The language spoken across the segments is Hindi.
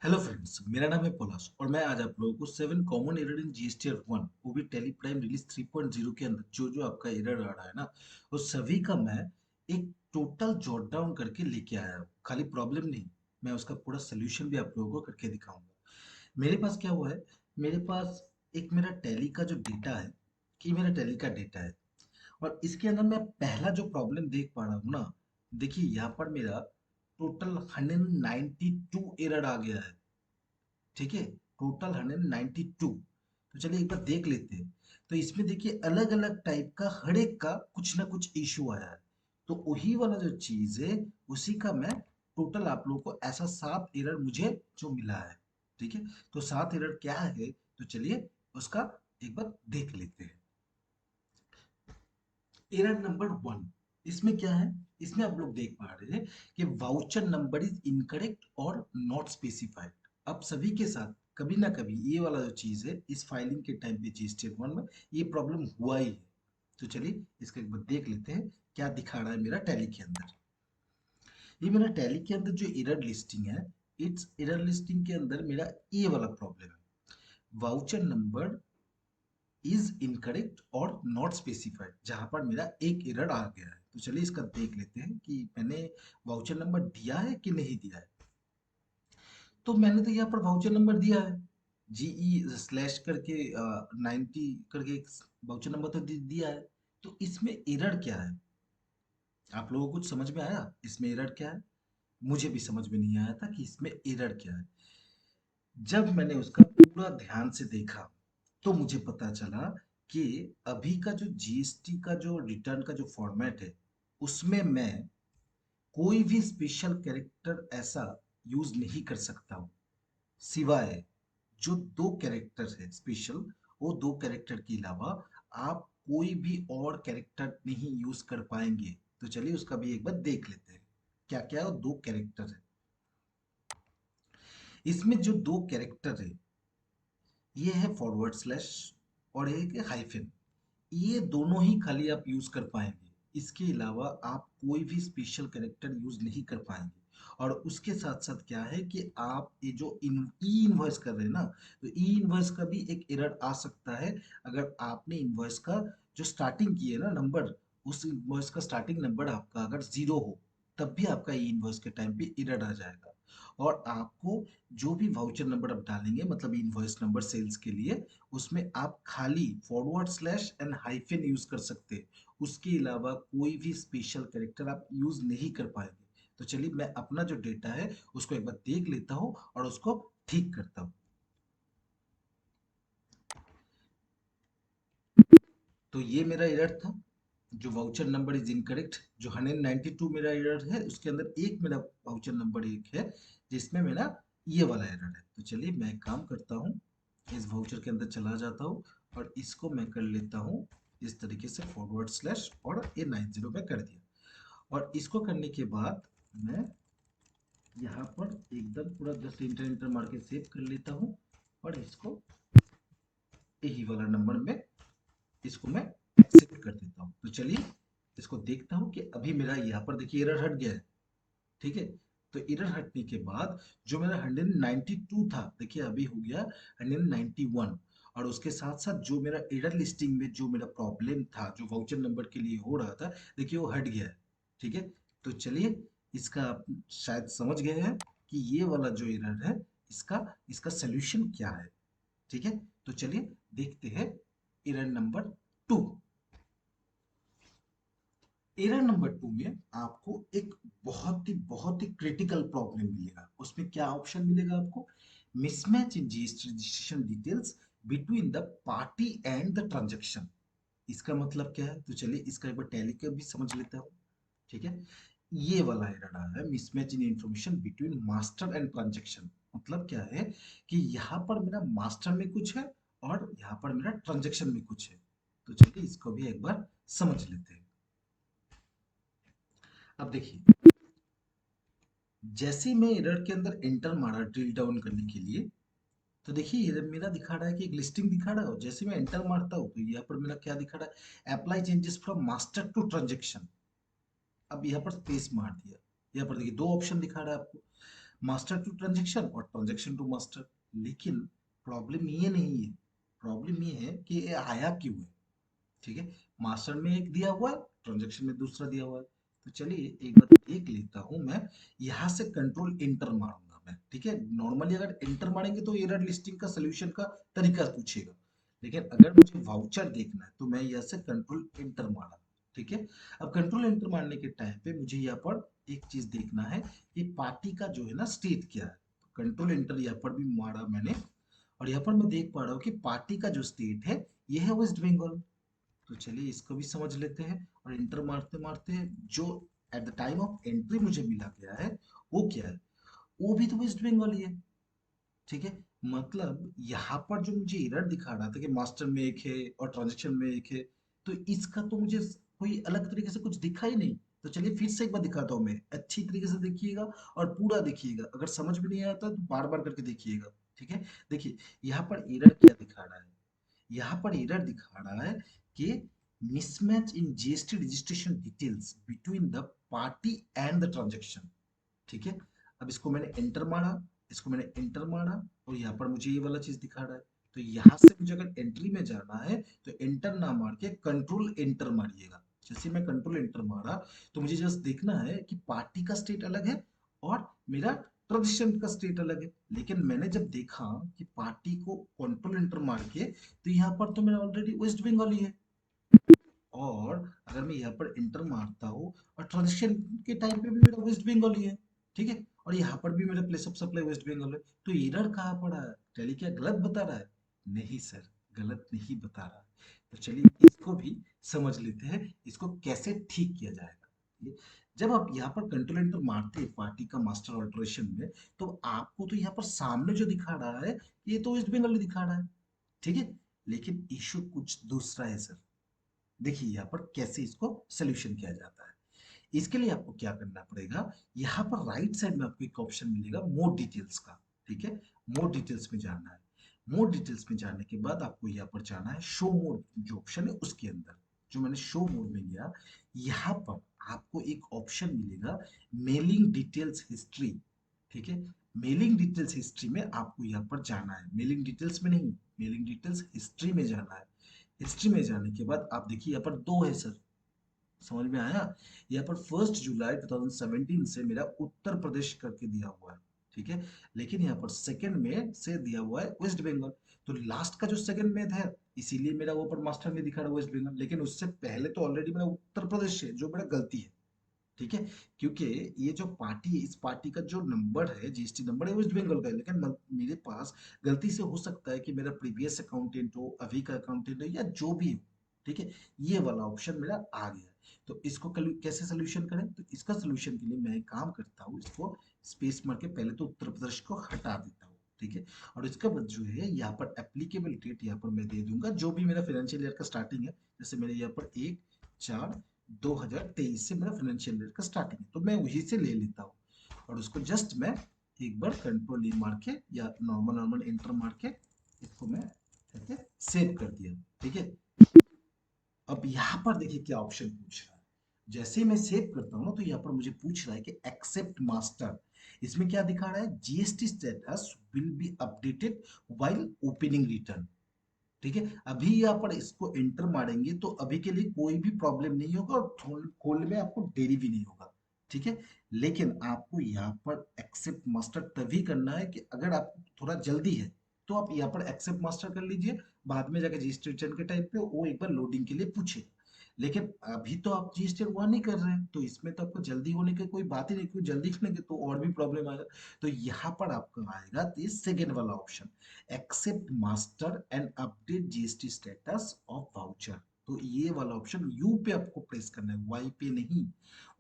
हेलो फ्रेंड्स, मेरा नाम है पलाश और मैं आज आप लोगों को 7 कॉमन एरर इन जीएसटीआर 1 वो भी टेली प्राइम रिलीज 3.0 के अंदर जो जो आपका एरर आ रहा है ना, वो सभी का मैं एक टोटल जॉट डाउन करके लेके आया हूँ। खाली प्रॉब्लम नहीं, मैं उसका पूरा सोल्यूशन भी आप लोगों को करके दिखाऊंगा। मेरे पास क्या हुआ है, मेरे पास एक मेरा टैली का जो डेटा है, कि मेरा टैली का डेटा है और इसके अंदर मैं पहला जो प्रॉब्लम देख पा रहा हूँ ना, देखिए यहाँ पर मेरा टोटल 192 एरर आ गया है। ठीक है, टोटल 192। तो चलिए एक बार देख लेते हैं। तो इसमें देखिए अलग अलग टाइप का हर एक का कुछ ना कुछ इशू आया है। तो वही वाला जो चीज है, उसी का मैं टोटल आप लोगों को ऐसा 7 एरर मुझे जो मिला है। ठीक है, तो 7 एरर क्या है, तो चलिए उसका एक बार देख लेते हैं। एरर नंबर 1, इसमें क्या है, इसमें आप लोग देख पा रहे हैं कि वाउचर नंबर इज इनकरेक्ट और नॉट स्पेसिफाइड। अब सभी के साथ कभी ना कभी ये वाला जो चीज है, इस फाइलिंग के टाइम पे जी स्टेट 1 में ये प्रॉब्लम हुआ ही है। तो चलिए इसका एक बार देख लेते हैं क्या दिखा रहा है मेरा टैली के अंदर। ये मेरा टैली के अंदर जो एरर लिस्टिंग है, इट्स एरर लिस्टिंग के अंदर मेरा ये वाला प्रॉब्लम है, वाउचर नंबर इज इनकरेक्ट और नॉट स्पेसिफाइड, जहां पर मेरा एक एरर आ गया है। तो चलिए इसका देख लेते हैं कि मैंने वाउचर नंबर दिया है कि नहीं दिया है। तो मैंने तो यहाँ पर वाउचर नंबर दिया है, जीई स्लैश करके 90 करके एक वाउचर नंबर तो दिया है। तो इसमें एरर क्या है, आप लोगों को कुछ समझ में आया इसमें एरर क्या है? मुझे भी समझ में नहीं आया था कि इसमें एरर क्या है। जब मैंने उसका पूरा ध्यान से देखा तो मुझे पता चला कि अभी का जो जीएसटी का जो रिटर्न का जो फॉर्मेट है, उसमें मैं कोई भी स्पेशल कैरेक्टर ऐसा यूज नहीं कर सकता हूँ, सिवाय जो दो कैरेक्टर है स्पेशल, वो दो कैरेक्टर के अलावा आप कोई भी और कैरेक्टर नहीं यूज कर पाएंगे। तो चलिए उसका भी एक बार देख लेते हैं क्या क्या वो दो कैरेक्टर है। इसमें जो दो कैरेक्टर है, ये है फॉरवर्ड स्लैश और एक है हाइफन। ये दोनों ही खाली आप यूज कर पाएंगे, इसके अलावा आप कोई भी स्पेशल कैरेक्टर यूज नहीं कर पाएंगे। और उसके साथ साथ क्या है कि आप ये जो ई इनवॉइस कर रहे हैं ना, तो ई इनवॉइस का भी एक एरर आ सकता है। अगर आपने इनवॉइस का जो स्टार्टिंग की है ना नंबर, उस इनवॉइस का स्टार्टिंग नंबर आपका अगर 0 हो, तब भी आपका ई इनवॉइस के टाइम पे एरर आ जाएगा। और आपको जो भी वाउचर नंबर आप डालेंगे, मतलब इनवॉइस नंबर सेल्स के लिए, उसमें आप खाली forward slash and hyphen use कर सकते हैं। उसके अलावा कोई भी स्पेशल कैरेक्टर आप यूज नहीं कर पाएंगे। तो चलिए मैं अपना जो डेटा है उसको एक बार देख लेता हूँ और उसको ठीक करता हूँ। तो ये मेरा एरर था, जो वाउचर नंबर इज इनकरेक्ट, जो 192 मेरा एरर है, उसके अंदर एक मेरा वाउचर नंबर एक है जिसमें मेरा ये वाला एरर है। तो चलिए मैं एक काम करता हूँ, इस वाउचर के अंदर चला जाता हूँ और इसको मैं कर लेता हूँ इस तरीके से फॉरवर्ड स्लैश और ये 90 में कर दिया। और इसको करने के बाद मैं यहाँ पर एकदम पूरा जस्ट इंटर इंटर मार के सेव कर लेता हूँ और इसको यही वाला नंबर में इसको मैं एक्सेप्ट कर देता हूँ। तो चलिए इसको देखता हूँ कि अभी मेरा यहाँ पर देखिए एरर हट गया है। ठीक है, तो एरर हटने के बाद जो मेरा 192 था, देखिए अभी हो गया 191। और उसके साथ साथ जो मेरा एरर लिस्टिंग में जो मेरा प्रॉब्लम था, जो वाउचर नंबर के लिए हो रहा था, देखिए वो हट गया है। ठीक है, तो चलिए इसका आप शायद समझ गए हैं कि ये वाला जो एरर है, इसका इसका सोल्यूशन क्या है। ठीक है, तो चलिए देखते हैं एरर नंबर 2। एरर नंबर 2 में आपको एक बहुत ही क्रिटिकल प्रॉब्लम मिलेगा। उसमें क्या ऑप्शन मिलेगा आपको, mismatch in GST registration details between the party and the transaction. इसका मतलब क्या है, तो चलिए इसका एक बार टैली का भी समझ लेते हैं। ठीक है, ये वाला एरर आ रहा है, mismatch in information between master and transaction. मतलब क्या है कि यहाँ पर मेरा मास्टर में कुछ है और यहाँ पर मेरा ट्रांजैक्शन में कुछ है। तो चलिए इसको भी एक बार समझ लेते हैं। अब देखिए, जैसे ही मैं एरर के अंदर एंटर मारा ड्रिल डाउन करने के लिए, तो देखिए ये मेरा दिखा रहा है कि एक लिस्टिंग दिखा रहा है। और जैसे मैं एंटर मारता हूँ तो यहाँ पर मेरा क्या दिखा रहा है, apply changes from master to transaction. अब यहाँ पर स्पेस मार दिया, यहाँ पर देखिए दो ऑप्शन दिखा रहा है आपको, मास्टर टू ट्रांजेक्शन और ट्रांजेक्शन टू मास्टर। लेकिन प्रॉब्लम ये नहीं है, प्रॉब्लम ये है कि ये आया क्यों है। ठीक है, मास्टर में एक दिया हुआ है, ट्रांजेक्शन में दूसरा दिया हुआ है। तो चलिए एक बार देख लेता हूं मैं। यहाँ से कंट्रोल इंटर मारूंगा मैं। ठीक है, नॉर्मली अगर इंटर मारेंगे तो एरर लिस्टिंग का सोल्यूशन का तरीका पूछेगा, लेकिन अगर मुझे वाउचर देखना है तो मैं यहाँ से कंट्रोल इंटर मारा। ठीक है, अब कंट्रोल इंटर मारने के टाइम पे मुझे यहाँ पर एक चीज देखना है कि पार्टी का जो है ना स्टेट क्या है। तो कंट्रोल इंटर यहाँ पर भी मारा मैंने, और यहाँ पर मैं देख पा रहा हूँ कि पार्टी का जो स्टेट है ये है वेस्ट बंगाल। तो चलिए इसको भी समझ लेते हैं, और इंटर मारते मारते जो at the time of entry मुझे मिला गया है वो क्या है, वो भी तो वेस्ट बंगाल ही है। ठीक है, मतलब यहाँ पर जो मुझे एरर दिखा रहा था कि मास्टर में एक है और ट्रांजेक्शन में एक है, तो इसका तो मुझे कोई अलग तरीके से कुछ दिखा ही नहीं। तो चलिए फिर से एक बार दिखाता हूँ मैं, अच्छी तरीके से देखिएगा और पूरा देखिएगा, अगर समझ में नहीं आता तो बार बार करके देखिएगा। ठीक है, देखिए यहाँ पर एरर क्या दिखा रहा है। यहाँ पर एरर दिखा रहा है कि mismatch in GST registration details between the party and the transaction. ठीक है, अब इसको मैंने एंटर मारा, इसको मैंने एंटर मारा, और यहाँ पर मुझे ये वाला चीज दिखा रहा है। तो यहाँ से मुझे अगर एंट्री में जाना है तो एंटर ना मार के कंट्रोल एंटर मारिएगा। जैसे मैं कंट्रोल एंटर मारा तो मुझे जस्ट देखना है कि पार्टी का स्टेट अलग है और मेरा ट्रांजेक्शन का स्टेट अलग है। लेकिन मैंने जब देखा कि पार्टी को कंट्रोल एंटर मार के, तो यहाँ पर तो मेरा ऑलरेडी वेस्ट बंगाल ही है। और अगर मैं यहाँ पर इंटर मारता हूँ और ट्रांजेक्शन के टाइम पे भी मेरा वेस्ट बंगाल ही है। ठीक है, और यहाँ पर भी मेरा place of supply West Bengal है। तो एरर कहाँ पड़ा है, टैली क्या गलत बता रहा है? नहीं सर, गलत नहीं बता रहा। तो चलिए इसको भी समझ लेते हैं, इसको कैसे ठीक किया जाएगा। ठीक है? जब आप यहाँ पर कंट्रोल एंटर मारते हैं पार्टी का मास्टर ऑल्टरेशन में, तो आपको तो यहाँ पर सामने जो दिखा रहा है ये तो वेस्ट बंगाल ही दिखा रहा है। ठीक है, लेकिन इशू कुछ दूसरा है सर। देखिए यहाँ पर कैसे इसको सोल्यूशन किया जाता है। इसके लिए आपको क्या करना पड़ेगा, यहाँ पर राइट साइड में आपको एक ऑप्शन मिलेगा मोर डिटेल्स का। ठीक है, मोर डिटेल्स में जाना है। मोर डिटेल्स में जाने के बाद आपको यहाँ पर जाना है शो मोर जो ऑप्शन है उसके अंदर। जो मैंने शो मोर में लिया, यहाँ पर आपको एक ऑप्शन मिलेगा मेलिंग डिटेल्स हिस्ट्री। ठीक है, मेलिंग डिटेल्स हिस्ट्री में आपको यहाँ पर जाना है, मेलिंग डिटेल्स में नहीं, मेलिंग डिटेल्स हिस्ट्री में जाना है। हिस्ट्री में जाने के बाद आप देखिए यहाँ पर दो है सर, समझ में आया? यहाँ पर 1 जुलाई 2017 से मेरा उत्तर प्रदेश करके दिया हुआ है। ठीक है, लेकिन यहाँ पर सेकंड में से दिया हुआ है वेस्ट बंगाल। तो लास्ट का जो सेकंड में था, इसीलिए मेरा वो पर मास्टर में दिखा रहा है वेस्ट बंगाल, लेकिन उससे पहले तो ऑलरेडी मेरा उत्तर प्रदेश है, जो मेरा गलती है। ठीक है, क्योंकि ये जो पार्टी है, इस पार्टी का जो नंबर है, जीएसटी नंबर है वेस्ट बंगाल का है, लेकिन मेरे पास गलती से हो सकता है कि मेरा प्रीवियस अकाउंटेंट हो, अभी का अकाउंटेंट हो, या जो भी हो। ठीक है, ये वाला ऑप्शन मेरा आ गया है। तो इसको कैसे सोल्यूशन करें, तो इसका सोल्यूशन के लिए मैं एक काम करता हूँ, इसको स्पेस मार के पहले तो उत्तर प्रदेश को हटा देता हूँ। ठीक है, और इसका बाद जो है यहाँ पर एप्लीकेबल डेट यहाँ पर मैं दे दूंगा जो भी मेरा फाइनेंशियल ईयर का स्टार्टिंग है। जैसे मेरे यहाँ पर 1/4/2023 से मेरा फाइनेंशियल ईयर का स्टार्टिंग है, तो मैं वही से ले लेता हूँ। और उसको जस्ट मैं एक बार कंट्रोल ई मार के या नॉर्मल नॉर्मल एंटर मार के इसको मैं ऐसे सेव कर दिया। ठीक है, अब यहाँ पर देखिए क्या ऑप्शन पूछ रहा है। जैसे ही मैं सेव करता हूँ ना, तो यहाँ पर मुझे पूछ रहा है कि एक्सेप्ट मास्टर। इसमें क्या दिखा रहा है, GST status will be updated while opening return. ठीक है, अभी यहाँ पर इसको एंटर मारेंगे तो अभी के लिए कोई भी प्रॉब्लम नहीं होगा और खोलने में आपको देरी भी नहीं होगा। ठीक है, लेकिन आपको यहाँ पर एक्सेप्ट मास्टर तभी करना है कि अगर आपको थोड़ा जल्दी है तो आप यहाँ पर एक्सेप्ट मास्टर कर लीजिए। बाद में जाकर जीएसटी रिटर्न के टाइम पे वो एक बार लोडिंग के लिए पूछे। लेकिन अभी तो आप जीएसटी वहां नहीं कर रहे हैं, तो इसमें तो आपको जल्दी होने की कोई बात ही नहीं, क्योंकि जल्दी करेंगे तो और भी प्रॉब्लम आएगा। तो यहाँ पर आपका आएगा दिस सेकेंड वाला option, accept master and update GST status of voucher. तो ये वाला ऑप्शन यू पे आपको प्रेस करना है, वाई पे नहीं।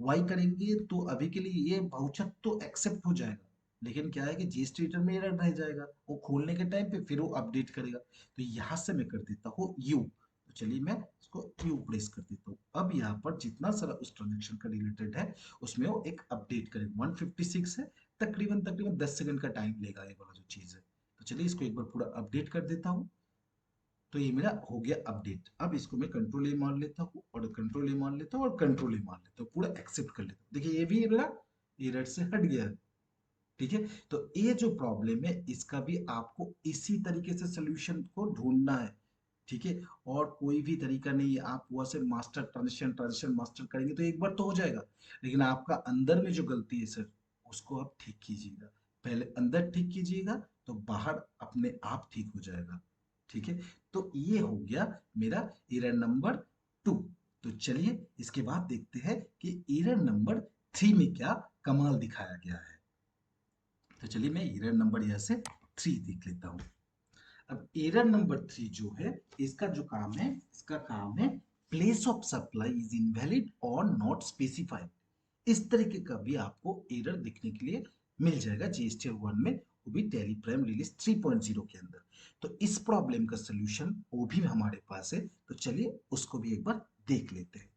वाई करेंगे तो अभी के लिए ये वाउचर तो एक्सेप्ट हो जाएगा, लेकिन क्या है कि जीएसटी रिटर्न में एरर रह जाएगा, वो खोलने के टाइम पे फिर वो अपडेट करेगा। तो यहाँ से मैं कर देता हूँ यू। तो चलिए मैं इसको यू प्रेस कर देता हूँ। अब यहाँ पर जितना सारा उस ट्रांजेक्शन का रिलेटेड है उसमें वो एक अपडेट करेगा। 156 है, तकरीबन तकरीबन 10 सेकंड का टाइम लेगा ये वाला जो चीज है। तो चलिए इसको एक बार पूरा अपडेट कर देता हूँ। तो ये मेरा हो गया अपडेट। अब इसको मैं कंट्रोल ए मार लेता हूँ और कंट्रोल ए मार लेता हूँ और कंट्रोल ए मार लेता हूँ, पूरा एक्सेप्ट कर लेता हूँ। देखिए ये भी मेरा एरर से हट गया है। ठीक है। तो ये जो प्रॉब्लम है इसका भी आपको इसी तरीके से सोल्यूशन को ढूंढना है। ठीक है। और कोई भी तरीका नहीं है, आप वहां से मास्टर ट्रांजिशन ट्रांजिशन मास्टर करेंगे तो एक बार तो हो जाएगा, लेकिन आपका अंदर में जो गलती है सर उसको आप ठीक कीजिएगा। पहले अंदर ठीक कीजिएगा तो बाहर अपने आप ठीक हो जाएगा। ठीक है। तो ये हो गया मेरा एरर नंबर 2। तो चलिए इसके बाद देखते हैं कि एरर नंबर 3 में क्या कमाल दिखाया गया है। तो चलिए मैं एरर नंबर यहाँ से 3 देख लेता हूँ। अब एरर नंबर 3 जो है इसका जो काम है, इसका काम है place of supply is invalid और नॉट स्पेसिफाइड। इस तरीके का भी आपको एरर दिखने के लिए मिल जाएगा जीएसटी 1 में, वो भी टैली प्राइम रिलीज 3.0 के अंदर। तो इस प्रॉब्लम का सोल्यूशन वो भी हमारे पास है, तो चलिए उसको भी एक बार देख लेते हैं।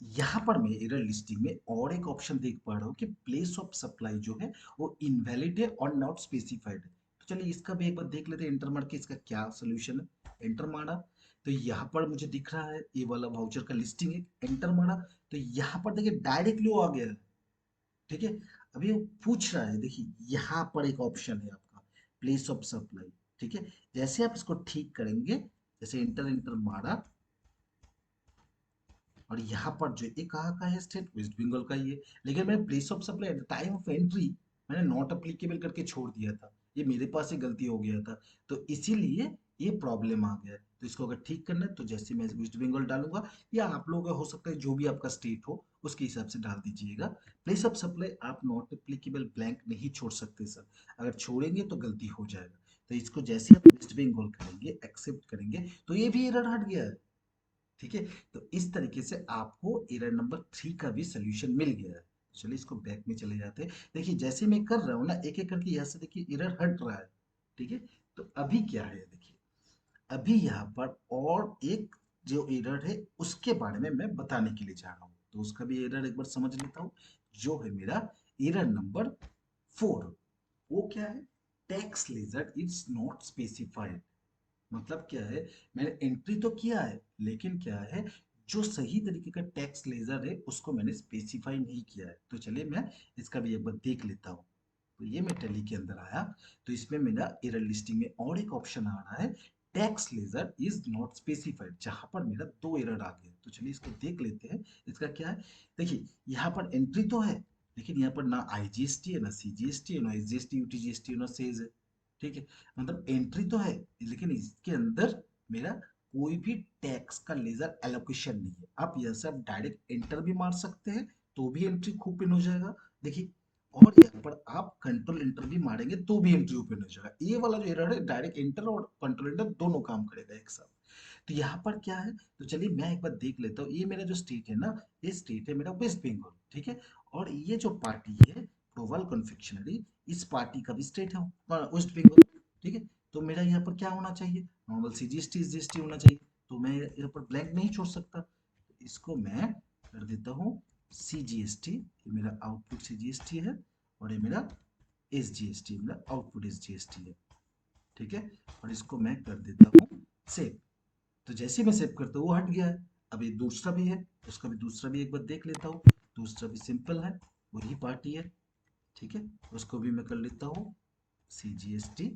यहाँ पर मैं एरर लिस्टिंग में और एक ऑप्शन देख पा रहा हूँ कि प्लेस ऑफ सप्लाई जो है वो इनवैलिड है और नॉट स्पेसिफाइड है। तो चलिए इसका भी एक बार देख लेते हैं, एंटर मार के इसका क्या सोल्यूशन है। एंटर मारा तो यहाँ पर मुझे दिख रहा है ये वाला वाउचर का लिस्टिंग है। एंटर मारा तो यहाँ पर देखिए डायरेक्टली वो आ गया है। ठीक है। अभी वो पूछ रहा है, देखिए यहाँ पर एक ऑप्शन है आपका प्लेस ऑफ सप्लाई। ठीक है। जैसे आप इसको ठीक करेंगे, जैसे इंटर इंटर मारा और यहाँ पर जो ये कहाँ का है स्टेट, वेस्ट बंगाल का ही है। लेकिन मैंने place of supply at the time of entry मैंने नॉट अप्लीकेबल करके छोड़ दिया था, ये मेरे पास ही गलती हो गया था, तो इसीलिए ये प्रॉब्लम आ गया है। तो इसको अगर ठीक करना है तो जैसे मैं वेस्ट बंगाल डालूंगा या आप लोग का हो सकता है जो भी आपका स्टेट हो उसके हिसाब से डाल दीजिएगा। प्लेस ऑफ सप्लाई आप नॉट अप्लीकेबल ब्लैंक नहीं छोड़ सकते सर, अगर छोड़ेंगे तो गलती हो जाएगा। तो इसको जैसे आप वेस्ट बंगाल करेंगे एक्सेप्ट करेंगे तो ये भी एरर हट गया है। ठीक है। तो इस तरीके से आपको एरर नंबर 3 का भी सोल्यूशन मिल गया है। चलिए इसको बैक में चले जाते हैं। देखिए जैसे मैं कर रहा हूँ ना एक एक करके यहाँ से देखिए एरर हट रहा है। ठीक है। तो अभी क्या है देखिए, अभी यहाँ पर और एक जो एरर है उसके बारे में मैं बताने के लिए जा रहा हूँ, तो उसका भी एरर एक बार समझ लेता हूँ। जो है मेरा एरर नंबर 4, वो क्या है, tax ledger is not specified. मतलब क्या है, मैंने एंट्री तो किया है लेकिन क्या है, जो सही तरीके का टैक्स लेजर है उसको मैंने स्पेसिफाई नहीं किया है। तो चलिए मैं इसका भी एक बार देख लेता हूँ। तो ये मैं टैली के अंदर आया तो इसमें मेरा एरर लिस्टिंग में और एक ऑप्शन आ रहा है tax ledger is not specified, जहां पर मेरा 2 एरर आ गया। तो चलिए इसको देख लेते हैं इसका क्या है। देखिए यहाँ पर एंट्री तो है लेकिन यहाँ पर ना आईजीएसटी है, ना सीजीएसटी है, ना एसजीएसटी यूटीजीएसटी है, ना सेज है। ठीक है। मतलब एंट्री तो है लेकिन इसके अंदर मेरा कोई भी टैक्स का लेजर एलोकेशन नहीं है। आप यह सब डायरेक्ट एंटर भी मार सकते हैं तो भी एंट्री खूब पिन हो जाएगा। देखिए, और यहाँ पर आप कंट्रोल एंटर भी मारेंगे तो भी एंट्री ओपन हो जाएगा। ये वाला जो एरर है डायरेक्ट एंटर और कंट्रोल एंटर दोनों काम करेगा एक साथ। तो यहाँ पर क्या है, तो चलिए मैं एक बार देख लेता हूँ। ये मेरा जो स्टेट है ना, ये स्टेट है मेरा वेस्ट बंगाल। ठीक है। और ये जो पार्टी है प्रोवाल कन्फेक्शनरी, इस पार्टी का भी स्टेट है वेस्ट बंगाल। ठीक है। तो मेरा यहाँ पर क्या होना चाहिए, नॉर्मल सीजीएसटी जीएसटी होना चाहिए। तो मैं यहाँ पर ब्लैंक नहीं छोड़ सकता, तो इसको मैं कर देता हूँ सीजीएसटी। ये मेरा आउटपुट सीजीएसटी है और ये मेरा एसजीएसटी, मेरा आउटपुट एसजीएसटी है। ठीक है। और इसको मैं कर देता हूँ सेव। तो जैसे मैं सेव करता हूँ वो हट गया है। अब ये दूसरा भी है, उसका भी दूसरा भी एक बार देख लेता हूँ। दूसरा भी सिंपल है, वही पार्टी है। ठीक है। उसको भी मैं कर लेता हूँ सीजीएसटी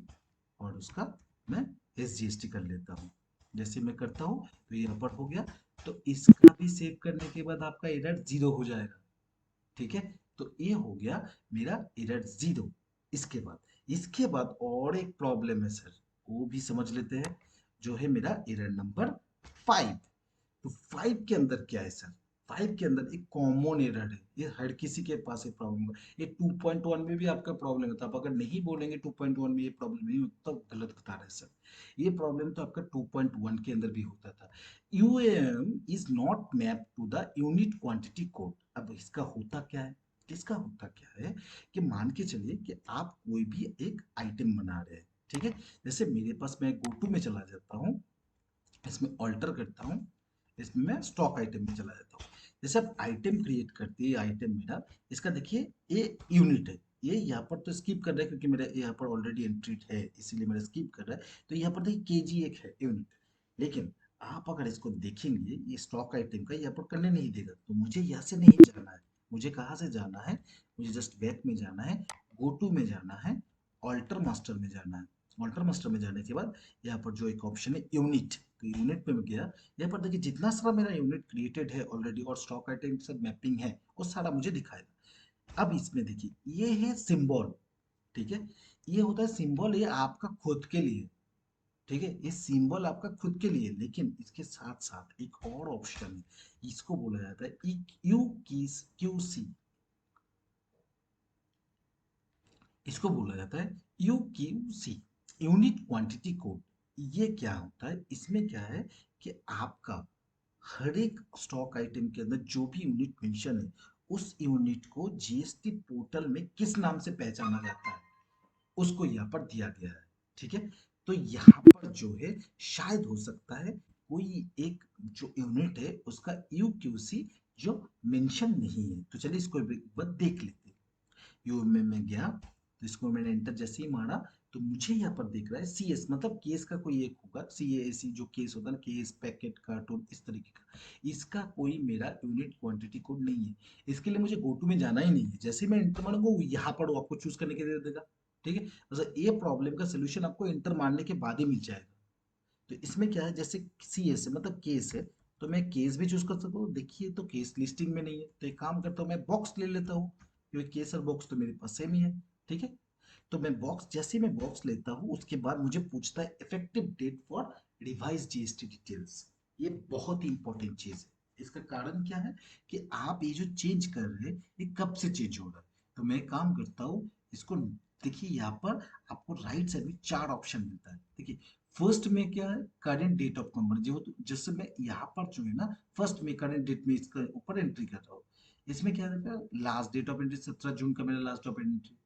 और उसका मैं एसजीएसटी कर लेता हूँ। जैसे मैं करता हूँ तो ये रबर हो गया। तो इसका भी सेव करने के बाद आपका एरर 0 हो जाएगा। ठीक है। तो ये हो गया मेरा एरर 0। इसके बाद और एक प्रॉब्लम है सर, वो भी समझ लेते हैं। जो है मेरा एरर नंबर 5। तो 5 के अंदर क्या है सर, 5 के अंदर एक कॉमन एरर है, ये हर किसी के पास एक प्रॉब्लम है। ये 2.1 में भी आपका प्रॉब्लम होता है। आप अगर नहीं बोलेंगे 2.1 में ये प्रॉब्लम नहीं होता तो गलत बता रहे हैं सर। ये प्रॉब्लम तो आपका 2.1 के अंदर भी होता था। UM is not map to the unit quantity code. अब इसका होता क्या है, इसका होता क्या है कि मान के चलिए कि आप कोई भी एक आइटम बना रहे हैं। ठीक है। जैसे मेरे पास, मैं गो टू में चला जाता हूँ, इसमें ऑल्टर करता हूँ, इसमें मैं स्टॉक आइटम में चला जाता हूँ। जैसे आप आइटम क्रिएट करते हैं, आइटम मेरा इसका देखिए ये यूनिट है। ये यहाँ पर तो स्किप कर रहा है क्योंकि मेरा यहाँ पर ऑलरेडी एंट्रीड है, इसीलिए मेरा स्किप कर रहा है। तो यहाँ पर देखिए केजी एक है यूनिट। लेकिन आप अगर इसको देखेंगे ये स्टॉक आइटम का यहाँ पर करने नहीं देगा, तो मुझे यहाँ से नहीं जाना है, मुझे कहाँ से जाना है, मुझे जस्ट बैक में जाना है, गो टू में जाना है, ऑल्टर मास्टर में जाना है। ऑल्टर मास्टर में जाने के बाद यहाँ पर जो एक ऑप्शन है यूनिट, तो यूनिट पे मैं गया। यहाँ पर देखिए जितना सारा मेरा यूनिट क्रिएटेड है ऑलरेडी और स्टॉक आइटम से मैपिंग है वो सारा मुझे दिखाएगा। अब इसमें देखिए ये है सिंबल, ठीक है, ये होता है सिंबल, ये आपका खुद के लिए, ठीक है, ये सिंबल आपका खुद के लिए, लेकिन इसके साथ साथ एक और ऑप्शन है, इसको बोला जाता है यू कीस क्यू सी, इसको बोला जाता है U Q C, unit quantity code. ये क्या होता है, इसमें क्या है कि आपका हर एक स्टॉक आइटम के अंदर जो भी यूनिट मेंशन है उस यूनिट को जीएसटी पोर्टल में किस नाम से पहचाना जाता है उसको यहाँ पर दिया गया है, ठीक है। तो यहाँ पर जो है शायद हो सकता है कोई एक जो यूनिट है उसका यू क्यू सी जो मेंशन नहीं है, तो चलिए इसको एक बार देख लेते हैं। यू में गया तो इसको मैंने एंटर जैसे ही मारा तो मुझे यहाँ पर दिख रहा है सी एस, मतलब केस का कोई एक होगा, सी ए सी जो केस होता है ना, केस पैकेट कार्टून इस तरीके का, इसका कोई मेरा यूनिट क्वांटिटी कोड नहीं है। इसके लिए मुझे गो टू में जाना ही नहीं है, जैसे ही मैं एंटर मारूंगा वो यहाँ पर वो आपको चूज करने के लिए दे देगा, ठीक है। मतलब ये प्रॉब्लम का सोल्यूशन आपको एंटर मारने के बाद ही मिल जाएगा। तो इसमें क्या है, जैसे सी एस है मतलब केस है, तो मैं केस भी चूज कर सकता हूँ। देखिए तो केस लिस्टिंग में नहीं है, तो एक काम करता हूँ मैं बॉक्स ले लेता हूँ, क्योंकि केस और बॉक्स तो मेरे पास सेम ही है, ठीक है। तो मैं बॉक्स, जैसे मैं बॉक्स लेता हूँ उसके बाद मुझे पूछता है effective date for revise GST details. ये बहुत ही इंपॉर्टेंट चीज है। इसका कारण क्या है कि आप ये जो चेंज कर रहे हैं ये कब से चेंज हो रहा है। तो मैं एक काम करता हूँ, इसको देखिए यहाँ पर आपको राइट साइड में चार ऑप्शन मिलता है। देखिए फर्स्ट में क्या है, करंट डेट ऑफ नंबर, जो जैसे मैं यहाँ पर जो है ना फर्स्ट में करंट डेट में इसका ऊपर एंट्री कर रहा हूँ, इसमें क्या है लास्ट डेट ऑफ एंट्री 17 जून का मेरा लास्ट ऑफ एंट्री,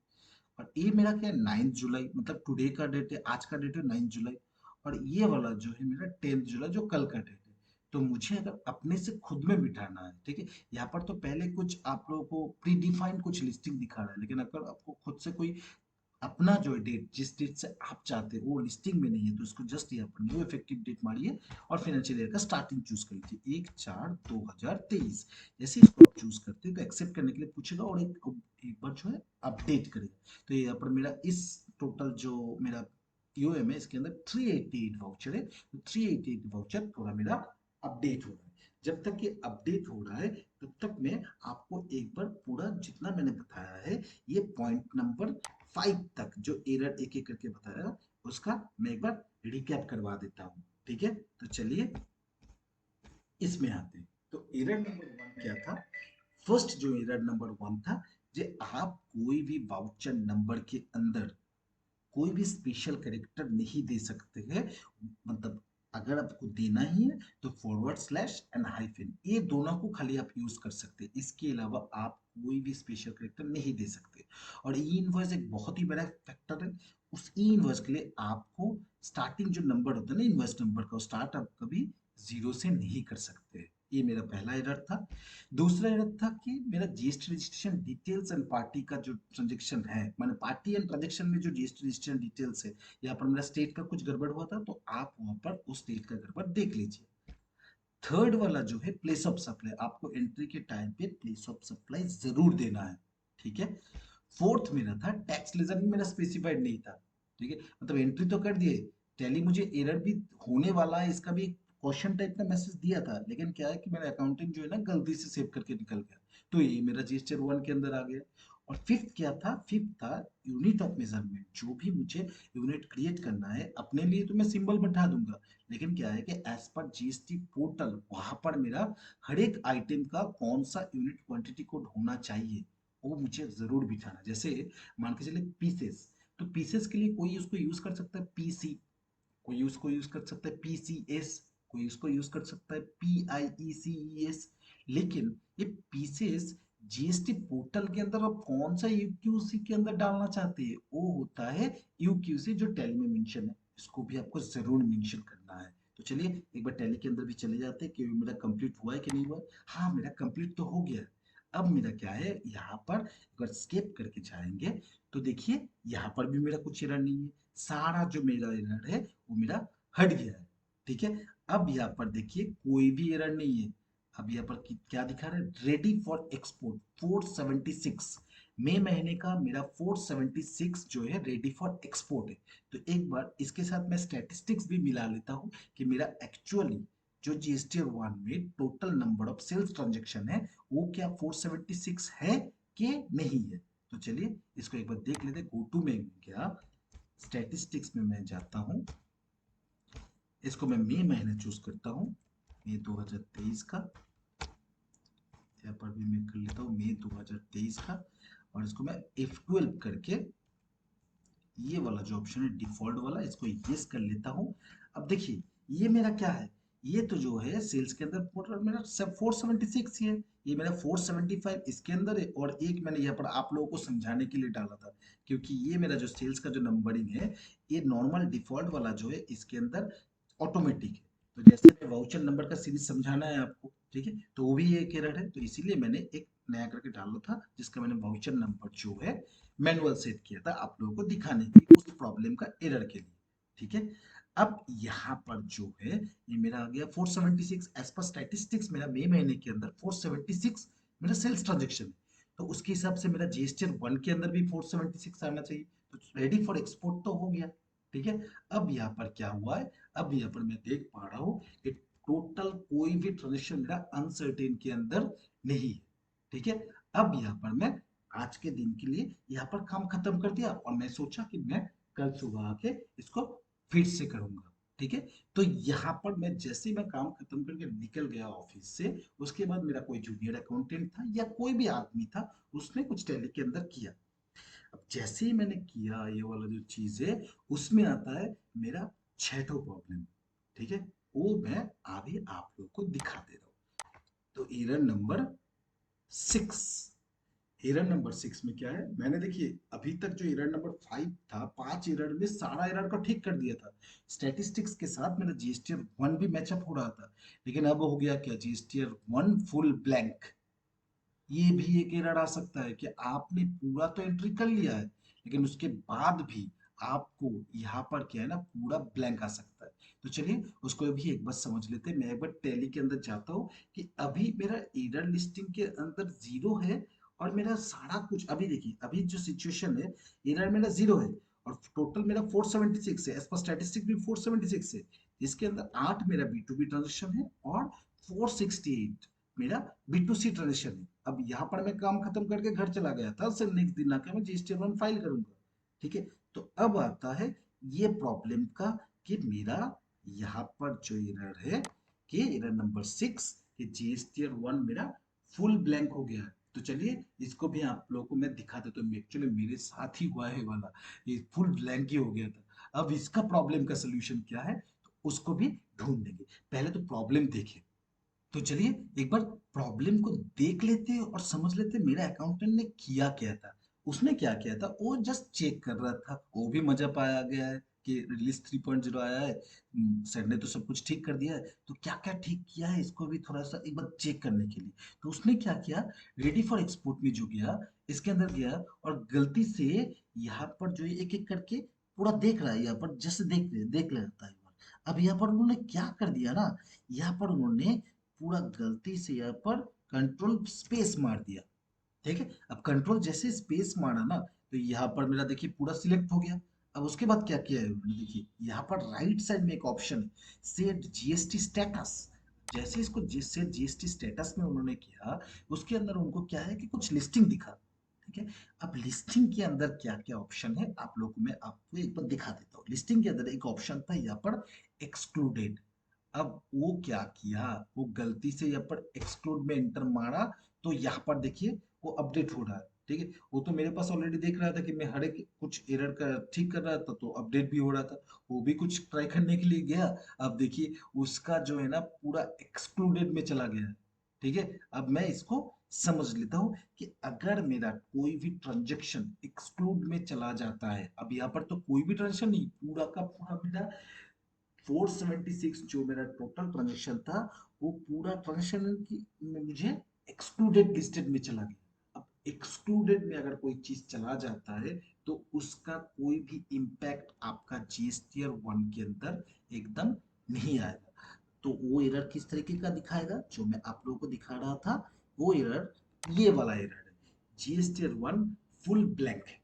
और ये मेरा क्या है 9 जुलाई, मतलब टुडे का डेट है, आज का डेट है 9 जुलाई, और ये वाला जो है मेरा 10 जुलाई जो कल का डेट है। तो मुझे अगर अपने से खुद में बिठाना है, ठीक है, यहाँ पर तो पहले कुछ आप लोगों को प्री डिफाइंड कुछ लिस्टिंग दिखा रहा है, लेकिन अगर आपको खुद से कोई अपना जो डेट जिस डेट से आप चाहते हो वो लिस्टिंग में नहीं है, तो इसको जस्ट यहाँ पर न्यू इफेक्टिव डेट मारिए और फाइनेंशियल ईयर का स्टार्टिंग चूज कर लीजिए 1/4/2023। जैसे इसको आप चूज करते हैं तो एक्सेप्ट करने के लिए पूछेगा और एक बार जो है अपडेट करेगा। तो यहाँ पर मेरा इस टोटल जो मेरा यूएम है इसके अंदर 388 वाउचर है, तो 388 वाउचर पूरा मेरा अपडेट हो रहा है। जब तक ये अपडेट हो रहा है तब तक मैं आपको एक बार पूरा जितना मैंने बताया है ये पॉइंट नंबर 5 तक जो एरर एक एक करके बताया उसका मैं एक बार रिकैप करवा देता हूँ, ठीक है। तो चलिए इसमें आते हैं। तो एरर नंबर 1 क्या था, फर्स्ट जो एरर नंबर 1 था, जे आप कोई भी वाउचर नंबर के अंदर कोई भी स्पेशल कैरेक्टर नहीं दे सकते हैं, मतलब अगर आपको देना ही है तो फॉरवर्ड स्लैश एंड हाइफन ये दोनों को खाली आप यूज कर सकते हैं, इसके अलावा आप कोई भी स्पेशल कैरेक्टर नहीं दे सकते। और ई इनवॉइस एक बहुत ही बड़ा फैक्टर है। उस ई इनवॉइस के लिए आपको स्टार्टिंग जो नंबर होता है ना इनवॉइस नंबर का, स्टार्ट आप कभी जीरो से नहीं कर सकते। ये मेरा पहला एरर था। दूसरा एरर था कि मेरा GST registration details and party का जो ट्रांजेक्शन है, माने पार्टी एंड ट्रांजेक्शन में जो जीएसटी रजिस्ट्रेशन डिटेल्स है, यहाँ पर मेरा स्टेट का कुछ गड़बड़ हुआ था, तो आप वहां पर उस स्टेट का गड़बड़ देख लीजिए। थर्ड वाला जो है प्लेस ऑफ सप्लाई, आपको एंट्री के टाइम पे प्लेस ऑफ सप्लाई जरूर देना है, ठीक है। फोर्थ मेरा था टैक्स लेजर भी मेरा स्पेसिफाइड नहीं था, ठीक है, मतलब एंट्री तो कर दिए, टैली मुझे एरर भी होने वाला है इसका भी क्वेश्चन टाइप का मैसेज दिया था, लेकिन क्या है कि मेरा अकाउंटिंग जो है ना गलती से सेव करके निकल गया, तो ये मेरा रजिस्टर 1 के अंदर आ गया। और फिफ्थ क्या था, फिफ्थ था यूनिट ऑफ मेजरमेंट, जो भी मुझे यूनिट क्रिएट करना है अपने लिए तो मैं सिंबल बैठा दूंगा, लेकिन क्या है कि एज पर जीएसटी पोर्टल वहां पर मेरा हर एक आइटम का कौन सा यूनिट क्वांटिटी कोड होना चाहिए वो मुझे जरूर बिठाना। जैसे मान के चले पीसेस, तो पीसेस के लिए कोई उसको यूज कर सकता है पीसी, कोई उसको यूज कर सकता है पीसीएस, कोई उसको यूज कर सकता है पीआईईसीईएस, लेकिन ये पीसेस जीएसटी पोर्टल के अंदर आप कौन सा यूक्यूसी के अंदर डालना चाहते हैं वो होता है यूक्यूसी जो टैली में मेंशन है, इसको भी आपको जरूर मेंशन करना है। तो चलिए एक बार टैली के अंदर भी चले जाते हैं कि मेरा कंप्लीट हुआ है कि नहीं हुआ है। हाँ मेरा कंप्लीट तो हो गया। अब मेरा क्या है यहाँ पर एक बार स्केप करके जाएंगे तो देखिए यहाँ पर भी मेरा कुछ एरर नहीं है, सारा जो मेरा एरर है वो मेरा हट गया है, ठीक है। अब यहाँ पर देखिए कोई भी एरर नहीं है। अब यहाँ पर क्या दिखा रहा है, रेडी फॉर एक्सपोर्ट 476, मई महीने का मेरा 476 जो है रेडी फॉर एक्सपोर्ट है। तो एक बार इसके साथ मैं स्टैटिस्टिक्स भी मिला लेता हूँ कि मेरा एक्चुअली जो जीएसटी वन में total number of sales transaction है वो क्या 476 है कि नहीं है। तो चलिए इसको एक बार देख लेते हैं। गो टू में क्या, स्टैटिस्टिक्स में मैं जाता हूँ, इसको मैं मई महीने चूज करता हूँ, मई 2023 का, यहाँ पर भी मैं कर लेता हूँ मई 2023 का, और इसको मैं F12 करके ये वाला जो ऑप्शन है डिफॉल्ट वाला, इसको यस कर लेता हूँ। अब देखिए ये मेरा क्या है, ये तो जो है सेल्स के अंदर टोटल मेरा 476 ही है, ये मेरा 475 इसके अंदर है, और एक मैंने यहाँ पर आप लोगों को समझाने के लिए डाला था, क्योंकि ये मेरा जो सेल्स का जो नंबरिंग है ये नॉर्मल डिफॉल्ट वाला जो है इसके अंदर ऑटोमेटिक है। तो जैसे मैं वाउचर नंबर का सीरीज समझाना है आपको, ठीक है, तो वो भी एक एरर है, तो इसीलिए मैंने एक नया करके डाला था जिसका मैंने वाउचर नंबर जो है मैनुअल सेट किया था आप लोगों को दिखाने के लिए उस प्रॉब्लम का एरर के लिए, ठीक है। अब यहाँ पर जो है ये मेरा आ गया 476, एज पर स्टैटिस्टिक्स मेरा मई महीने के अंदर 476 मेरा सेल्स ट्रांजेक्शन है, तो उसके हिसाब से मेरा जीएसटी वन के अंदर भी 476 आना चाहिए, तो रेडी फॉर एक्सपोर्ट तो हो गया, ठीक है। अब यहाँ पर क्या हुआ है, अब यहाँ पर मैं देख पा रहा हूँ कि टोटल कोई भी ट्रांजेक्शन मेरा अनसर्टेन के अंदर नहीं है, ठीक है। अब यहाँ पर मैं आज के दिन के लिए यहाँ पर काम खत्म कर दिया, और मैं सोचा कि मैं कल सुबह आके इसको फिर से करूंगा, ठीक है। तो यहाँ पर मैं जैसे मैं काम खत्म करके निकल गया ऑफिस से, उसके बाद मेरा कोई जूनियर अकाउंटेंट था या कोई भी आदमी था, उसने कुछ टैली के अंदर किया। अब जैसे ही मैंने किया ये वाला जो चीज है, उसमें आता है मेरा छठो प्रॉब्लम, ठीक है, वो मैं अभी आप लोगों को दिखा दे रहा हूँ। तो एरर नंबर 6, एरर नंबर 6 में क्या है, मैंने देखिए अभी तक जो एरर नंबर 5 था, 5 एरर में सारा एरर को ठीक कर दिया था, स्टैटिस्टिक्स के साथ मेरा जीएसटीआर वन भी मैचअप हो रहा था, लेकिन अब हो गया क्या, जीएसटीआर वन फुल ब्लैंक। ये भी एक एरर आ सकता है कि आपने पूरा तो एंट्री कर लिया है, लेकिन उसके बाद भी आपको यहाँ पर क्या है ना पूरा ब्लैंक आ सकता है। तो चलिए उसको भी एक बार समझ लेते हैं। मैं एक बार टैली के अंदर जाता हूँ कि अभी मेरा एरर लिस्टिंग के अंदर जीरो है, और मेरा सारा कुछ अभी देखिए अभी जो सिचुएशन है, एरर मेरा जीरो है और टोटल मेरा 476 है, एज पर स्टैटिस्टिक भी 476 है, इसके अंदर 8 मेरा बी ट्रांजेक्शन है और 468 मेरा B2C ट्रांजेक्शन है। अब यहाँ पर मैं काम खत्म करके घर चला गया था, सिर्फ नेक्स्ट दिन आके मैं जीएसटी वन फाइल करूंगा, ठीक है। तो अब आता है ये प्रॉब्लम का कि मेरा यहाँ पर जो एरर है कि एरर नंबर 6 कि जीएसटी वन मेरा फुल ब्लैंक हो गया है। तो चलिए इसको भी आप लोगों को मैं दिखा देता हूँ, एक्चुअली मेरे साथ ही हुआ है वाला, ये फुल ब्लैंक ही हो गया था। अब इसका प्रॉब्लम का सोल्यूशन क्या है, तो उसको भी ढूंढ लेंगे, पहले तो प्रॉब्लम देखें। तो चलिए एक बार प्रॉब्लम को देख लेते हैं और समझ लेते हैं मेरा अकाउंटेंट ने किया क्या था। उसने क्या किया था, वो जस्ट चेक कर रहा था, वो भी मजा पाया गया है कि रिलीज 3.0 आया है, सर ने तो सब कुछ ठीक कर दिया है, तो क्या क्या ठीक किया है इसको भी थोड़ा सा एक बार चेक करने के लिए। तो उसने क्या किया, रेडी फॉर एक्सपोर्ट में जो गया, इसके अंदर गया और गलती से यहाँ पर जो एक एक करके पूरा देख रहा है, यहाँ पर जैसे देख लेता है। अब यहाँ पर उन्होंने क्या कर दिया ना, यहाँ पर उन्होंने पूरा गलती से यहाँ पर कंट्रोल स्पेस मार दिया, ठीक है। अब कंट्रोल जैसे स्पेस मारा ना, तो यहाँ पर मेरा देखिए पूरा सिलेक्ट हो गया। अब उसके बाद क्या किया है उन्होंने, देखिए यहाँ पर राइट साइड में एक ऑप्शन है, सेट जीएसटी स्टेटस। जैसे इसको सेट जीएसटी स्टेटस में उन्होंने किया, उसके अंदर उनको क्या है कि कुछ लिस्टिंग दिखा, ठीक है। अब लिस्टिंग के अंदर क्या क्या ऑप्शन है आप लोगों को मैं आपको एक बार दिखा देता हूँ। लिस्टिंग के अंदर एक ऑप्शन था यहाँ पर एक्सक्लूडेड। अब वो क्या किया, वो गलती से यहाँ पर एक्सक्लूड में एंटर मारा, तो यहाँ पर देखिए वो अपडेट हो रहा है, ठीक है। वो तो मेरे पास ऑलरेडी देख रहा था कि मैं हर एक कुछ एरर का ठीक कर रहा था, तो अपडेट भी हो रहा था, वो भी कुछ ट्राई करने के लिए गया। अब देखिए उसका जो है ना पूरा एक्सक्लूडेड में चला गया है, ठीक है। अब मैं इसको समझ लेता हूँ कि अगर मेरा कोई भी ट्रांजेक्शन एक्सक्लूड में चला जाता है, अब यहाँ पर तो कोई भी ट्रांजेक्शन नहीं, पूरा का पूरा मेरा 476 जो मेरा टोटल ट्रांजेक्शन था, वो पूरा ट्रांजेक्शन की मुझे एक्सक्लूडेड लिस्टेड में चला गया। अब एक्सक्लूडेड में अगर कोई चीज चला जाता है, तो उसका कोई भी इम्पैक्ट आपका जीएसटीआर वन के अंदर एकदम नहीं आएगा। तो वो एरर किस तरीके का दिखाएगा, जो मैं आप लोगों को दिखा रहा था, वो एरर ये वाला एरर है, GSTR1 फुल ब्लैंक है,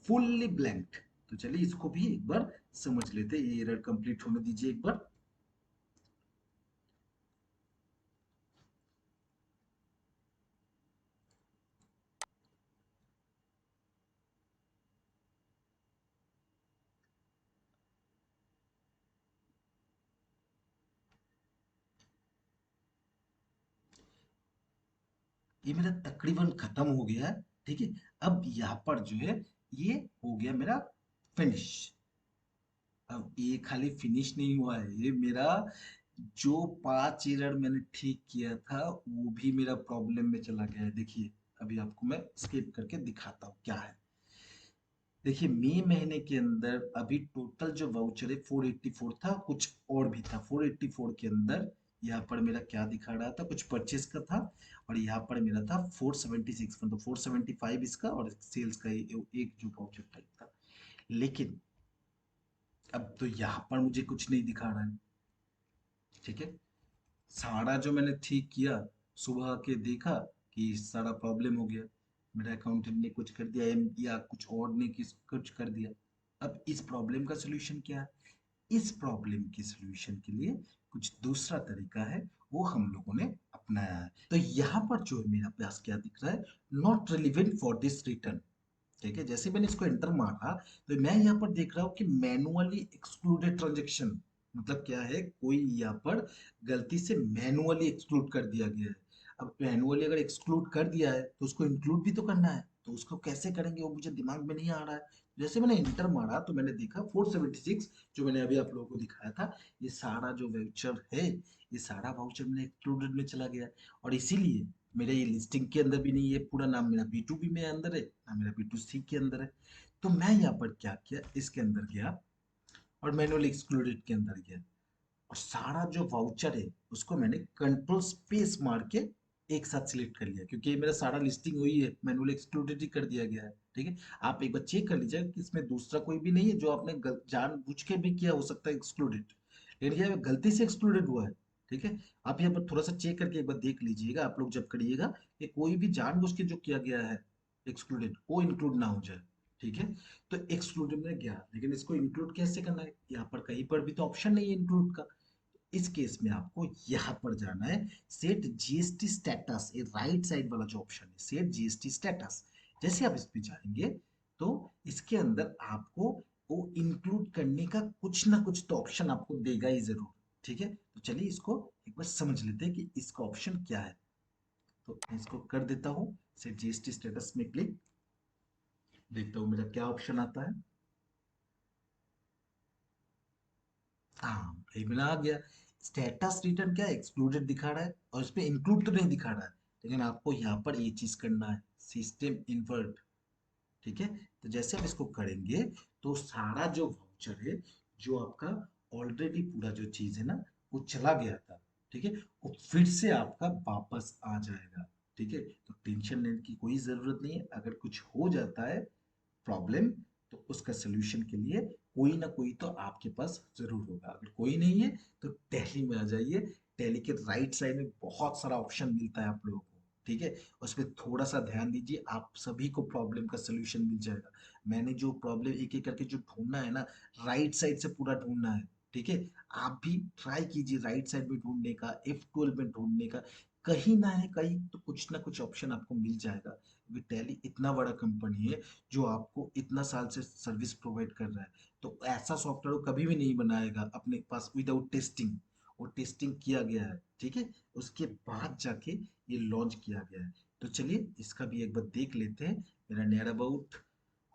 फुल्ली ब्लैंक्ड। तो चलिए इसको भी एक बार समझ लेते हैं, ये एरर कंप्लीट होने दीजिए एक बार। ये मेरा तकरीबन खत्म हो गया है, ठीक है। अब यहाँ पर जो है ये हो गया मेरा फिनिश। अब ये खाली फिनिश नहीं हुआ है, ये मेरा जो 5 एरर मैंने ठीक किया था वो भी मेरा प्रॉब्लम में चला गया है। देखिए अभी आपको मैं स्किप करके दिखाता हूँ क्या है। देखिए मई महीने के अंदर अभी टोटल जो वाउचर है 484 था, कुछ और भी था 484 के अंदर। यहाँ पर मेरा क्या दिखा रहा था, कुछ परचेस का था, और यहाँ पर मेरा था 476, मतलब 475 इसका और सेल्स का एक जो वाउचर टाइप था। लेकिन अब तो यहाँ पर मुझे कुछ नहीं दिखा रहा है, ठीक है। सारा जो मैंने ठीक किया, सुबह आके देखा कि सारा प्रॉब्लम हो गया, मेरा अकाउंटेंट ने कुछ कर दिया या कुछ और ने कुछ कर दिया। अब इस प्रॉब्लम का सलूशन क्या है, इस प्रॉब्लम के सलूशन के लिए कुछ दूसरा तरीका है, वो हम लोगों ने अपनाया है। तो यहाँ पर जो है मेरा पास क्या दिख रहा है, not relevant for this return, ठीक है। जैसे मैंने इसको एंटर मारा तो मैं यहाँ पर देख रहा हूँ कि मैनुअली एक्सक्लूडेड ट्रांजेक्शन, मतलब क्या है, कोई यहाँ पर गलती से मैनुअली एक्सक्लूड कर दिया गया है। अब मैनुअली अगर एक्सक्लूड कर दिया है तो उसको इंक्लूड भी तो करना है, तो उसको कैसे करेंगे वो मुझे दिमाग में नहीं आ रहा है। जैसे मैंने इंटर मारा तो मैंने देखा 476, जो मैंने अभी आप लोगों को दिखाया था, ये सारा जो वाउचर है, ये सारा वाउचर मैंने एक्सक्लूडेड में चला गया, और इसीलिए मेरे ये लिस्टिंग के अंदर भी नहीं है, पूरा नाम मेरा B2B में अंदर है ना, मेरा B2C के अंदर है। तो मैं यहाँ पर क्या किया, इसके अंदर गया और मैनुअल एक्सक्लूडेड के अंदर गया, और सारा जो वाउचर है उसको मैंने कंट्रोल स्पेस मार के एक साथ सिलेक्ट कर लिया, क्योंकि ये मेरा सारा लिस्टिंग हुई है, मैनुअल एक्सक्लूडेड ही कर दिया गया है, ठीक है। आप एक बार चेक कर लीजिएगा कि इसमें दूसरा कोई भी नहीं है जो आपने जानबूझ के भी किया, हो सकता है एक्सक्लूडेड, लेकिन ये गलती से एक्सक्लूडेड हुआ है, ठीक है। आप यहाँ पर थोड़ा सा चेक करके एक बार देख लीजिएगा, आप लोग जब करिएगा, कि कोई भी जानबूझ के जो किया गया है एक्सक्लूडेड वो इंक्लूड ना हो जाए, ठीक है। तो एक्सक्लूडेड में गया, लेकिन इसको इंक्लूड कैसे करना है, यहाँ पर कहीं पर भी तो ऑप्शन नहीं है इंक्लूड का। इस केस में आपको यहाँ पर जाना है, सेट जीएसटी स्टेटस, ये राइट साइड वाला जो ऑप्शन है, सेट जीएसटी स्टेटस। जैसे आप इस पे जाएंगे तो इसके अंदर आपको वो इंक्लूड करने का कुछ ना कुछ तो ऑप्शन आपको देगा ही जरूर, ठीक है। तो चलिए इसको एक बार समझ लेते हैं कि इसका ऑप्शन क्या है। तो मैं इसको कर देता हूँ, सेट जीएसटी स्टेटस में क्लिक, देखता हूँ मेरा क्या ऑप्शन आता है। हाँ ये मेरा आ गया, स्टेटस रिटर्न क्या एक्सक्लूडेड दिखा रहा है और इसमें इंक्लूड तो नहीं दिखा रहा है, लेकिन आपको यहाँ पर ये चीज करना है, सिस्टम इन्वर्ट, ठीक है। तो जैसे हम इसको करेंगे तो सारा जो वाउचर है, जो आपका ऑलरेडी पूरा जो चीज है ना, वो चला गया था, ठीक है, वो फिर से आपका वापस आ जाएगा, ठीक है। तो टेंशन लेने की कोई जरूरत नहीं है, अगर कुछ हो जाता है प्रॉब्लम, तो उसका सोल्यूशन के लिए कोई ना कोई तो आपके पास जरूर होगा। अगर कोई नहीं है तो टैली में आ जाइए, टैली के राइट साइड में बहुत सारा ऑप्शन मिलता है आप लोगों को, ठीक है। उस पर थोड़ा सा ध्यान दीजिए, आप सभी को प्रॉब्लम का सोल्यूशन मिल जाएगा। मैंने जो प्रॉब्लम एक एक करके जो ढूंढना है ना, राइट साइड से पूरा ढूंढना है, ठीक है। आप भी ट्राई कीजिए राइट साइड में ढूंढने का, F12 में ढूंढने का, कहीं ना है कहीं तो कुछ ना कुछ ऑप्शन आपको मिल जाएगा, क्योंकि टैली इतना बड़ा कंपनी है जो आपको इतना साल से सर्विस प्रोवाइड कर रहा है, तो ऐसा सॉफ्टवेयर वो कभी भी नहीं बनाएगा अपने पास विदाउट टेस्टिंग। वो टेस्टिंग किया गया है, ठीक है, उसके बाद जाके ये लॉन्च किया गया है। तो चलिए इसका भी एक बार देख लेते हैं। मेरा नियर अबाउट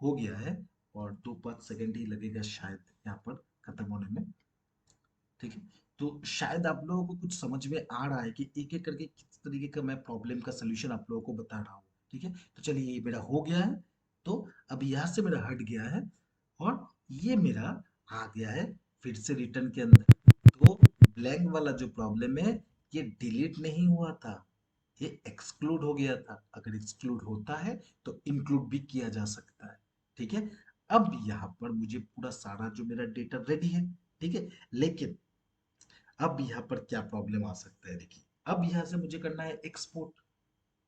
हो गया है, और 2-5 सेकंड ही लगेगा शायद यहाँ पर खत्म होने में, ठीक है। तो शायद आप लोगों को कुछ समझ में आ रहा है कि एक एक करके किस तरीके का मैं प्रॉब्लम का सलूशन आप लोगों को बता रहा हूँ, ठीक है। तो चलिए ये मेरा हो गया है, तो अब यहाँ से मेरा हट गया है, और ये मेरा आ गया है फिर से रिटर्न के अंदर। तो ब्लैंक वाला जो प्रॉब्लम है, ये डिलीट नहीं हुआ था, ये एक्सक्लूड हो गया था। अगर एक्सक्लूड होता है तो इंक्लूड भी किया जा सकता है, ठीक है। अब यहाँ पर मुझे पूरा सारा जो मेरा डेटा रेडी है, ठीक है। लेकिन अब यहाँ पर क्या प्रॉब्लम आ सकता है, देखिए अब यहाँ से मुझे करना है एक्सपोर्ट,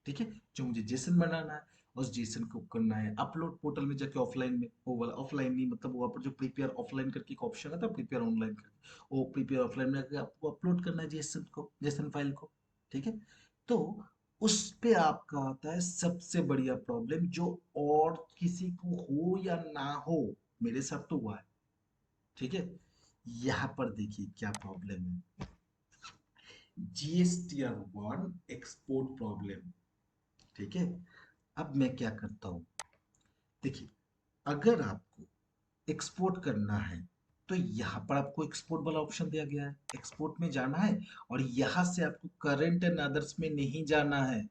ठीक है, जो मुझे जेसन बनाना है, उस जेसन को करना है अपलोड पोर्टल में जाके ऑफलाइन में, वो वाला ऑफलाइन नहीं, मतलब वहाँ पर जो प्रिपेयर ऑफलाइन करके एक ऑप्शन आता है, प्रिपेयर ऑनलाइन करके, वो प्रिपेयर ऑफलाइन में आके आपको अपलोड करना है जेसन को, जेसन फाइल को, ठीक है। तो उस पे आपका आता है सबसे बढ़िया प्रॉब्लम, जो और किसी को हो या ना हो, मेरे साथ तो हुआ है, ठीक है। यहाँ पर देखिए क्या प्रॉब्लम है, जीएसटीआर वन एक्सपोर्ट प्रॉब्लम, ठीक है। अब मैं क्या करता हूँ, देखिए अगर आपको एक्सपोर्ट करना है तो यहाँ पर आपको एक्सपोर्ट वाला ऑप्शन दिया गया है, एक्सपोर्ट में जाना है, और यहाँ से आपको करंट एंड अदर्स में नहीं जाना है,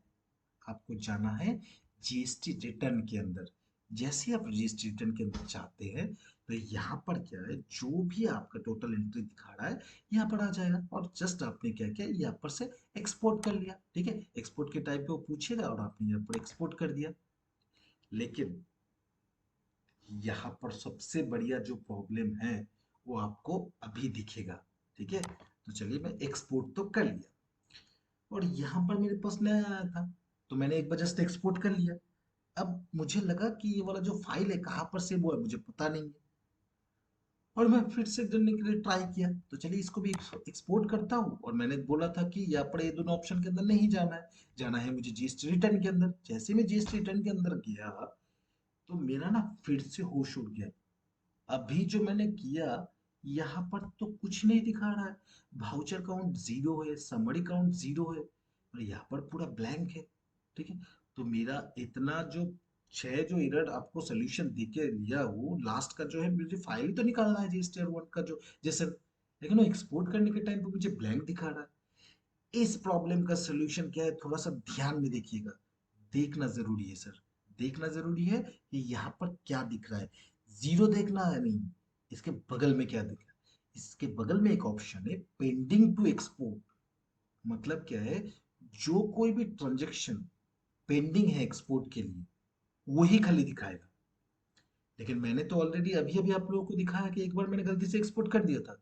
आपको जाना है जीएसटी रिटर्न के अंदर। जैसे आप जीएसटी रिटर्न के अंदर जाते हैं तो यहाँ पर क्या है, जो भी आपका टोटल एंट्री दिखा रहा है यहाँ पर आ जाएगा, और जस्ट आपने क्या किया, यहाँ पर से एक्सपोर्ट कर लिया, ठीक है। एक्सपोर्ट के टाइप पे वो पूछेगा और आपने यहाँ पर एक्सपोर्ट कर दिया। लेकिन यहाँ पर सबसे बढ़िया जो प्रॉब्लम है वो आपको अभी दिखेगा, ठीक है। तो चलिए मैं एक्सपोर्ट तो कर लिया, और यहाँ पर मेरे पास नया आया था, तो मैंने एक बार जस्ट एक्सपोर्ट कर लिया। अब मुझे लगा कि ये वाला जो फाइल है कहाँ पर सेव हुआ है मुझे पता नहीं है, और मैं फिर से करने के लिए ट्राई किया, तो चलिए इसको भी एक्सपोर्ट करता हूँ। और मैंने बोला था कि यहाँ पर ये दोनों ऑप्शन के अंदर नहीं जाना है, जाना है मुझे जीएसटी रिटर्न के अंदर। जैसे मैं जीएसटी रिटर्न के अंदर गया तो मेरा ना फिर से होश उड़ गया। अभी जो मैंने किया, यहाँ पर तो कुछ नहीं दिखा रहा है, वाउचर काउंट जीरो है, समरी काउंट जीरो है, और यहाँ पर पूरा ब्लैंक है, ठीक है। तो मेरा इतना जो छह जो एरर आपको सोल्यूशन देके लिया, वो लास्ट का जो है, मुझे फाइल ही तो निकालना है जीएसटीआर वन का जो, जैसे, लेकिन वो एक्सपोर्ट करने के टाइम पे मुझे ब्लैंक दिखा रहा है। इस प्रॉब्लम का सोल्यूशन क्या है, थोड़ा सा ध्यान में देखिएगा, देखना जरूरी है सर, देखना जरूरी है कि यहाँ पर क्या दिख रहा है। जीरो देखना है नहीं, इसके बगल में क्या दिख रहा है, इसके बगल में एक ऑप्शन है पेंडिंग टू एक्सपोर्ट। मतलब क्या है, जो कोई भी ट्रांजेक्शन पेंडिंग है एक्सपोर्ट के लिए, वही खाली दिखाएगा। लेकिन मैंने तो ऑलरेडी अभी अभी आप लोगों को दिखाया कि एक बार मैंने गलती से एक्सपोर्ट कर दिया था।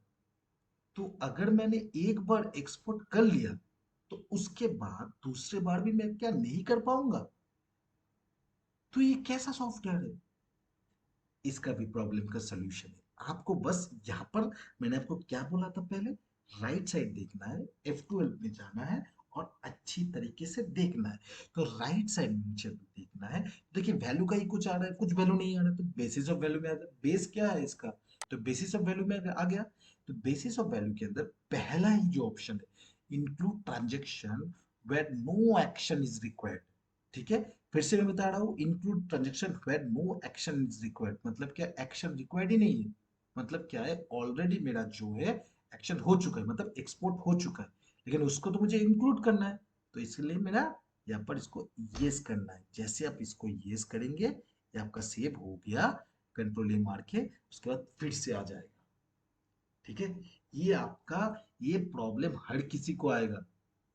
तो अगर मैंने एक बार एक्सपोर्ट कर लिया तो उसके बाद दूसरे बार भी मैं क्या नहीं कर पाऊंगा? तो ये कैसा सॉफ्टवेयर है? इसका भी प्रॉब्लम का सलूशन है। आपको बस यहाँ पर मैंने आपको क्या बोला था पहले, राइट साइड देखना है, F12 में जाना है, और अच्छी तरीके से देखना है। तो राइट साइड में मुझे देखना है, देखिए वैल्यू का ही कुछ आ रहा है, कुछ वैल्यू नहीं आ रहा है, तो बेसिस ऑफ वैल्यू में आ गया। बेस क्या है इसका, तो बेसिस ऑफ वैल्यू में आ गया। तो बेसिस ऑफ वैल्यू के अंदर पहला ही जो ऑप्शन है, include transaction where no action is required, ठीक है। फिर से मैं बता रहा हूँ, include transaction where no action is required, मतलब क्या, एक्शन रिक्वायर्ड ही नहीं है। मतलब क्या है, ऑलरेडी मेरा जो है एक्शन हो चुका है, मतलब एक्सपोर्ट हो चुका है, लेकिन उसको तो मुझे इंक्लूड करना है। तो इसलिए मेरा यहाँ पर इसको यस करना है। जैसे आप इसको यस करेंगे, ये आपका सेव हो गया, कंट्रोल ए मार के उसके बाद फिर से आ जाएगा, ठीक है। ये आपका, ये प्रॉब्लम हर किसी को आएगा,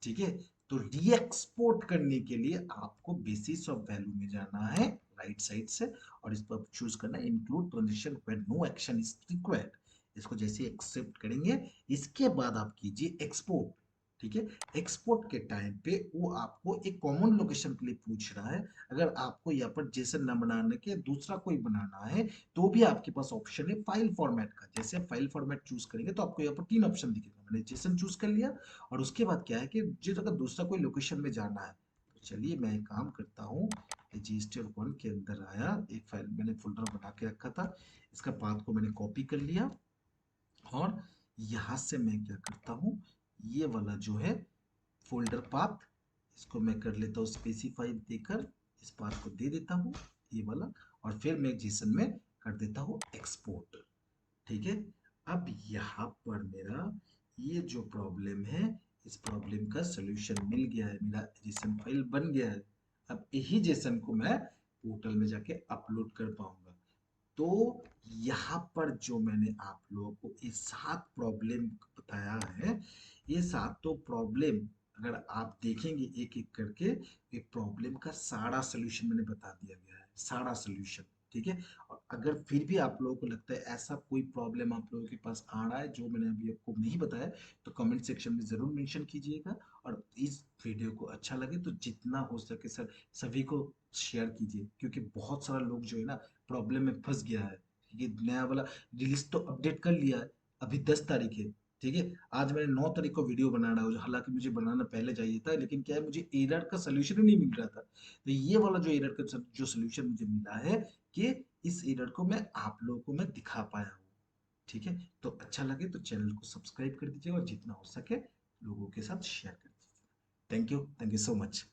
ठीक है। तो री एक्सपोर्ट करने के लिए आपको बेसिस ऑफ वैल्यू में जाना है राइट साइड से, और इस पर चूज करना है include transition where no action is required. इसको जैसे एक्सेप्ट करेंगे, इसके बाद आप कीजिए एक्सपोर्ट, ठीक है। एक्सपोर्ट के टाइम पे वो आपको एक कॉमन लोकेशन के लिए पूछ रहा है। अगर आपको यहाँ पर जेसन न बनाने के दूसरा कोई बनाना है, तो भी आपके पास ऑप्शन है फाइल फॉर्मेट का। जैसे आप फाइल फॉर्मेट चूज करेंगे तो आपको यहाँ पर तीन ऑप्शन दिखेगा, मैंने जेसन चूज कर लिया। और उसके बाद क्या है कि जिस अगर दूसरा कोई लोकेशन में जाना है, तो चलिए मैं एक काम करता हूँ, रजिस्टर वन के अंदर आया, एक फाइल मैंने फोल्डर बना के रखा था, इसका पाथ को मैंने कॉपी कर लिया, और यहाँ से मैं क्या करता हूँ, ये वाला जो है फोल्डर पाथ, इसको मैं कर लेता हूँ स्पेसिफाई देकर, इस पाथ को दे देता हूँ ये वाला, और फिर मैं जेसन में कर देता हूँ एक्सपोर्ट, ठीक है। अब यहाँ पर मेरा ये जो प्रॉब्लम है, इस प्रॉब्लम का सलूशन मिल गया है, मेरा जेसन फाइल बन गया है। अब यही जेसन को मैं पोर्टल में जाके अपलोड कर पाऊंगा। तो यहाँ पर जो मैंने आप लोगों को ये 7 प्रॉब्लम बताया है, ये सातों प्रॉब्लम अगर आप देखेंगे एक एक करके, ये प्रॉब्लम का सारा सलूशन मैंने बता दिया गया है, सारा सलूशन, ठीक है। और अगर फिर भी आप लोगों को लगता है ऐसा कोई प्रॉब्लम आप लोगों के पास आ रहा है जो मैंने अभी आपको नहीं बताया, तो कमेंट सेक्शन में ज़रूर मेंशन कीजिएगा। और इस वीडियो को अच्छा लगे तो जितना हो सके सर सभी को शेयर कीजिए, क्योंकि बहुत सारा लोग जो है ना प्रॉब्लम में फंस गया है। ये नया वाला रिलीज तो अपडेट कर लिया है, अभी 10 तारीख है, ठीक है। आज मैंने 9 तारीख को वीडियो बना रहा हूँ, हालांकि मुझे बनाना पहले चाहिए था, लेकिन क्या है मुझे एरर का सोल्यूशन ही नहीं मिल रहा था। तो ये वाला जो एरर का जो सोल्यूशन मुझे मिला है कि इस एरर को मैं आप लोगों को मैं दिखा पाया हूँ, ठीक है। तो अच्छा लगे तो चैनल को सब्सक्राइब कर दीजिए और जितना हो सके लोगों के साथ शेयर कर दीजिए। Thank you so much.